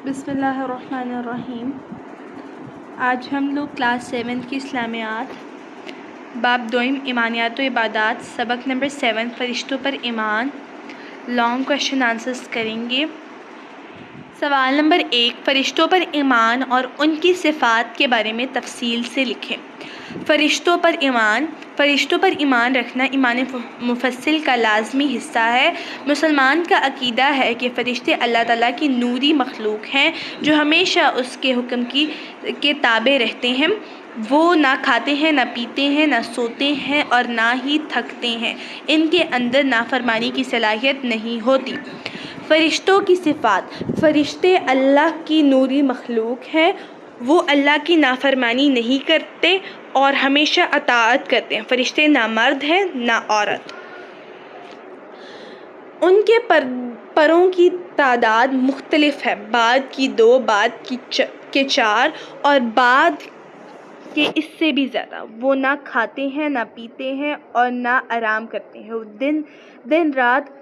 بسم اللہ الرحمن الرحیم۔ آج ہم لوگ کلاس 7 کی اسلامیات باب دوئم ایمانیات و عبادات سبق نمبر 7 فرشتوں پر ایمان لانگ کوشچن آنسرز کریں گے۔ سوال نمبر 1، فرشتوں پر ایمان اور ان کی صفات کے بارے میں تفصیل سے لکھیں۔ فرشتوں پر ایمان رکھنا ایمان مفصل کا لازمی حصہ ہے۔ مسلمان کا عقیدہ ہے کہ فرشتے اللہ تعالیٰ کی نوری مخلوق ہیں جو ہمیشہ اس کے حکم کے تابع رہتے ہیں۔ وہ نہ کھاتے ہیں، نہ پیتے ہیں، نہ سوتے ہیں اور نہ ہی تھکتے ہیں۔ ان کے اندر نافرمانی کی صلاحیت نہیں ہوتی۔ فرشتوں کی صفات: فرشتے اللہ کی نوری مخلوق ہیں۔ وہ اللہ کی نافرمانی نہیں کرتے اور ہمیشہ اطاعت کرتے ہیں۔ فرشتے نہ مرد ہیں نہ عورت۔ ان کے پروں کی تعداد مختلف ہے، بعد کی 2، بعد کے 4 اور بعد کے اس سے بھی زیادہ۔ وہ نہ کھاتے ہیں، نہ پیتے ہیں اور نہ آرام کرتے ہیں۔ وہ دن رات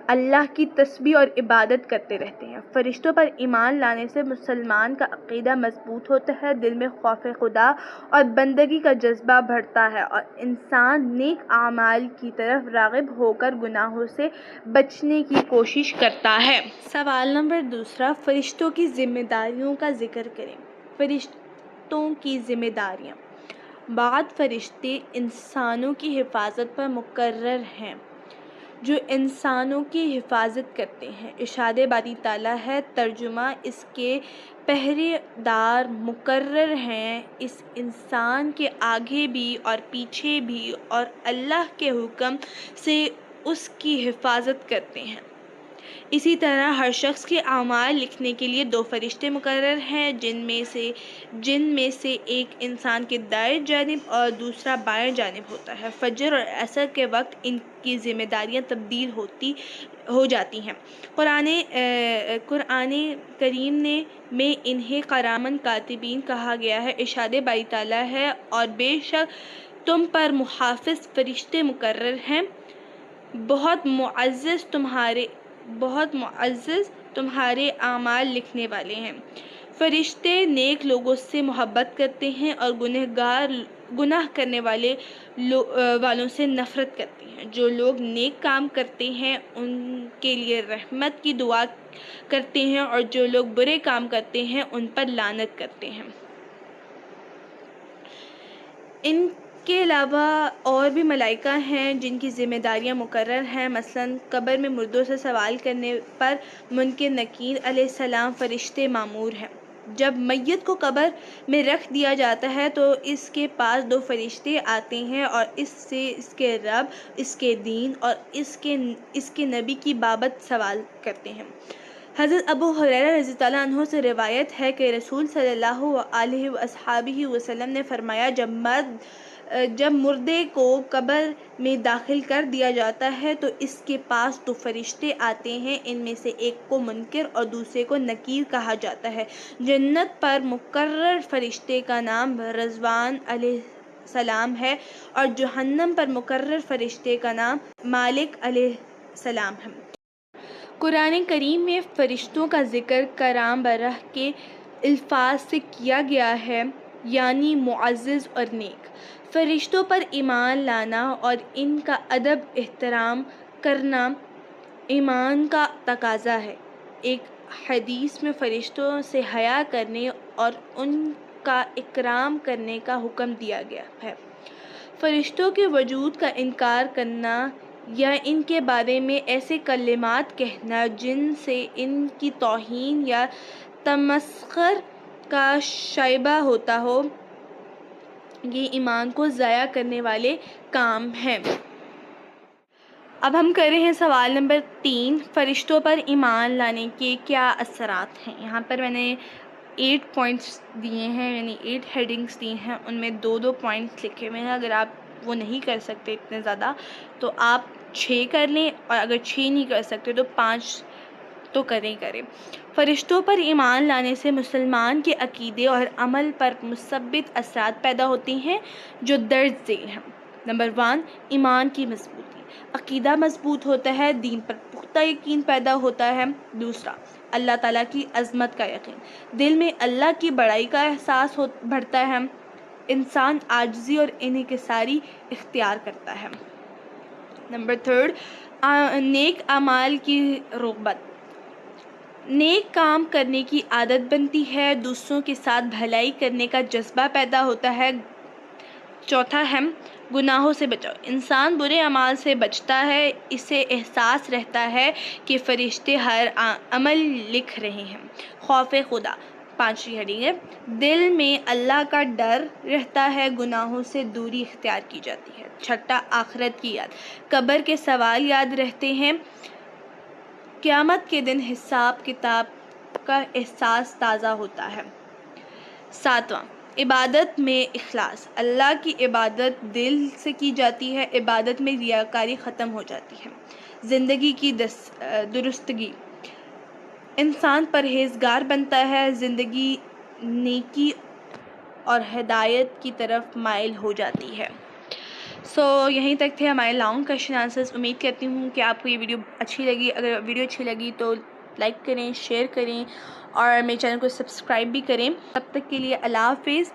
اللہ کی تسبیح اور عبادت کرتے رہتے ہیں۔ فرشتوں پر ایمان لانے سے مسلمان کا عقیدہ مضبوط ہوتا ہے، دل میں خوف خدا اور بندگی کا جذبہ بڑھتا ہے اور انسان نیک اعمال کی طرف راغب ہو کر گناہوں سے بچنے کی کوشش کرتا ہے۔ سوال نمبر 2، فرشتوں کی ذمہ داریوں کا ذکر کریں۔ فرشتوں کی ذمہ داریاں: بعض فرشتے انسانوں کی حفاظت پر مقرر ہیں جو انسانوں کی حفاظت کرتے ہیں۔ ارشاد باری تعالیٰ ہے، ترجمہ: اس کے پہرے دار مقرر ہیں اس انسان کے آگے بھی اور پیچھے بھی اور اللہ کے حکم سے اس کی حفاظت کرتے ہیں۔ اسی طرح ہر شخص کے اعمال لکھنے کے لیے 2 فرشتے مقرر ہیں جن میں سے ایک انسان کے دائیں جانب اور دوسرا بائیں جانب ہوتا ہے۔ فجر اور عصر کے وقت ان کی ذمہ داریاں تبدیل ہو جاتی ہیں۔ قرآن کریم میں انہیں کراماً کاتبین کہا گیا ہے۔ ارشاد باری تعالیٰ ہے، اور بے شک تم پر محافظ فرشتے مقرر ہیں، بہت معزز تمہارے اعمال لکھنے والے ہیں۔ فرشتے نیک لوگوں سے محبت کرتے ہیں اور گناہ کرنے والوں سے نفرت کرتے ہیں۔ جو لوگ نیک کام کرتے ہیں ان کے لیے رحمت کی دعا کرتے ہیں اور جو لوگ برے کام کرتے ہیں ان پر لعنت کرتے ہیں۔ ان کے علاوہ اور بھی ملائکہ ہیں جن کی ذمہ داریاں مقرر ہیں۔ مثلاً قبر میں مردوں سے سوال کرنے پر منکر نکیر علیہ السلام فرشتے مامور ہیں۔ جب میت کو قبر میں رکھ دیا جاتا ہے تو اس کے پاس 2 فرشتے آتے ہیں اور اس سے اس کے رب، اس کے دین اور اس کے نبی کی بابت سوال کرتے ہیں۔ حضرت ابو ہریرہ رضی اللہ عنہ سے روایت ہے کہ رسول صلی اللہ علیہ وآلہ وسلم نے فرمایا، جب مردے کو قبر میں داخل کر دیا جاتا ہے تو اس کے پاس 2 فرشتے آتے ہیں، ان میں سے ایک کو منکر اور دوسرے کو نکیر کہا جاتا ہے۔ جنت پر مقرر فرشتے کا نام رضوان علیہ السلام ہے اور جہنم پر مقرر فرشتے کا نام مالک علیہ السلام ہے۔ قرآن کریم میں فرشتوں کا ذکر کرام برہ کے الفاظ سے کیا گیا ہے، یعنی معزز اور نیک۔ فرشتوں پر ایمان لانا اور ان کا ادب احترام کرنا ایمان کا تقاضا ہے۔ ایک حدیث میں فرشتوں سے حیا کرنے اور ان کا اکرام کرنے کا حکم دیا گیا ہے۔ فرشتوں کے وجود کا انکار کرنا یا ان کے بارے میں ایسے کلمات کہنا جن سے ان کی توہین یا تمسخر کا شائبہ ہوتا ہو، یہ ایمان کو ضائع کرنے والے کام ہیں۔ اب ہم کر رہے ہیں سوال نمبر 3، فرشتوں پر ایمان لانے کے کیا اثرات ہیں۔ یہاں پر میں نے 8 پوائنٹس دیے ہیں، یعنی 8 ہیڈنگس دی ہیں، ان میں 2 پوائنٹس لکھے ہوئے ہیں۔ اگر آپ وہ نہیں کر سکتے اتنے زیادہ تو آپ 6 کر لیں، اور اگر 6 نہیں کر سکتے تو 5 تو کریں۔ فرشتوں پر ایمان لانے سے مسلمان کے عقیدے اور عمل پر مثبت اثرات پیدا ہوتے ہیں جو درج ذیل ہیں۔ نمبر 1، ایمان کی مضبوطی، عقیدہ مضبوط ہوتا ہے، دین پر پختہ یقین پیدا ہوتا ہے۔ دوسرا، اللہ تعالیٰ کی عظمت کا یقین، دل میں اللہ کی بڑائی کا احساس بڑھتا ہے، انسان عاجزی اور انکساری اختیار کرتا ہے۔ نمبر 3، نیک اعمال کی رغبت، نیک کام کرنے کی عادت بنتی ہے، دوسروں کے ساتھ بھلائی کرنے کا جذبہ پیدا ہوتا ہے۔ چوتھا ہے گناہوں سے بچاؤ، انسان برے اعمال سے بچتا ہے، اسے احساس رہتا ہے کہ فرشتے ہر عمل لکھ رہے ہیں۔ خوف خدا، پانچویں ہیڈنگ ہے، دل میں اللہ کا ڈر رہتا ہے، گناہوں سے دوری اختیار کی جاتی ہے۔ چھٹا آخرت کی یاد، قبر کے سوال یاد رہتے ہیں، قیامت کے دن حساب کتاب کا احساس تازہ ہوتا ہے۔ ساتواں عبادت میں اخلاص، اللہ کی عبادت دل سے کی جاتی ہے، عبادت میں ریاکاری ختم ہو جاتی ہے۔ زندگی کی درستگی، انسان پرہیزگار بنتا ہے، زندگی نیکی اور ہدایت کی طرف مائل ہو جاتی ہے۔ یہیں تک تھے ہمارے لانگ کویشچن آنسرز۔ امید کرتی ہوں کہ آپ کو یہ ویڈیو اچھی لگی۔ اگر ویڈیو اچھی لگی تو لائک کریں، شیئر کریں اور میرے چینل کو سبسکرائب بھی کریں۔ تب تک کے لیے اللہ حافظ۔